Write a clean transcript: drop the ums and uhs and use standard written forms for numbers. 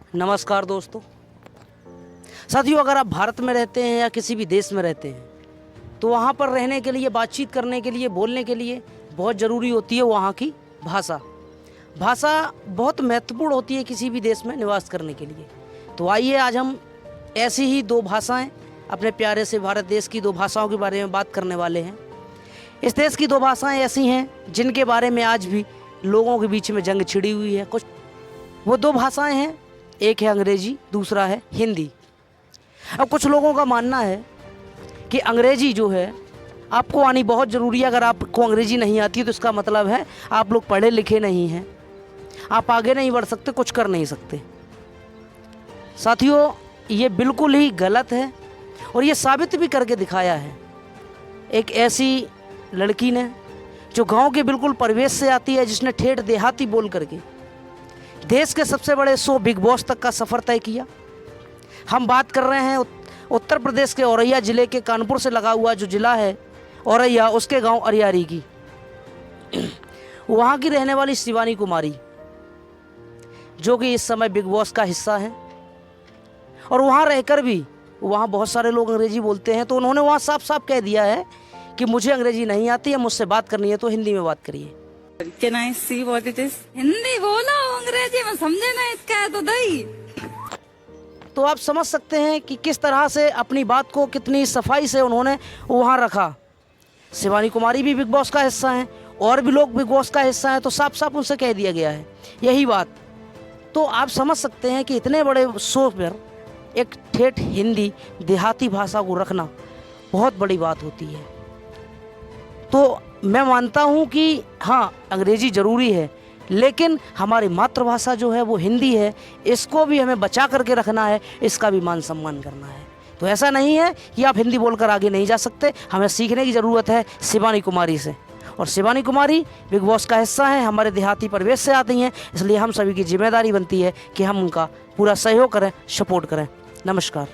नमस्कार दोस्तों। साथियों, अगर आप भारत में रहते हैं या किसी भी देश में रहते हैं तो वहाँ पर रहने के लिए, बातचीत करने के लिए, बोलने के लिए बहुत ज़रूरी होती है वहाँ की भाषा। भाषा बहुत महत्वपूर्ण होती है किसी भी देश में निवास करने के लिए। तो आइए आज हम ऐसी ही दो भाषाएं, अपने प्यारे से भारत देश की दो भाषाओं के बारे में बात करने वाले हैं। इस देश की दो भाषाएं ऐसी हैं जिनके बारे में आज भी लोगों के बीच में जंग छिड़ी हुई है। कुछ वो दो भाषाएं हैं, एक है अंग्रेजी, दूसरा है हिंदी। अब कुछ लोगों का मानना है कि अंग्रेजी जो है आपको आनी बहुत ज़रूरी है। अगर आपको अंग्रेजी नहीं आती तो इसका मतलब है आप लोग पढ़े लिखे नहीं हैं, आप आगे नहीं बढ़ सकते, कुछ कर नहीं सकते। साथियों, ये बिल्कुल ही गलत है और ये साबित भी करके दिखाया है एक ऐसी लड़की ने जो गांव के बिल्कुल परिवेश से आती है, जिसने ठेठ देहाती बोल करके देश के सबसे बड़े शो बिग बॉस तक का सफ़र तय किया। हम बात कर रहे हैं उत्तर प्रदेश के औरैया ज़िले के, कानपुर से लगा हुआ जो ज़िला है औरैया, उसके गांव अरियारी की वहाँ की रहने वाली शिवानी कुमारी, जो कि इस समय बिग बॉस का हिस्सा है। और वहाँ रहकर भी वहाँ बहुत सारे लोग अंग्रेजी बोलते हैं, तो उन्होंने वहाँ साफ साफ कह दिया है कि मुझे अंग्रेजी नहीं आती है, मुझसे बात करनी है तो हिंदी में बात करिए। Can I see what it is? Hindi बोलो, अंग्रेजी में समझे ना, इसका है तो दही। तो आप समझ सकते हैं कि किस तरह से अपनी बात को कितनी सफाई से उन्होंने वहाँ रखा। शिवानी कुमारी भी बिग बॉस का हिस्सा हैं और भी लोग बिग बॉस का हिस्सा हैं, तो साफ साफ उनसे कह दिया गया है यही बात। तो आप समझ सकते हैं कि इतने बड़े शो पर एक ठेठ हिंदी देहाती भाषा को रखना बहुत बड़ी बात होती है। तो मैं मानता हूँ कि हाँ, अंग्रेजी ज़रूरी है, लेकिन हमारी मातृभाषा जो है वो हिंदी है, इसको भी हमें बचा करके रखना है, इसका भी मान सम्मान करना है। तो ऐसा नहीं है कि आप हिंदी बोलकर आगे नहीं जा सकते, हमें सीखने की ज़रूरत है शिवानी कुमारी से। और शिवानी कुमारी बिग बॉस का हिस्सा है, हमारे देहाती परिवेश से आती हैं, इसलिए हम सभी की जिम्मेदारी बनती है कि हम उनका पूरा सहयोग करें, सपोर्ट करें। नमस्कार।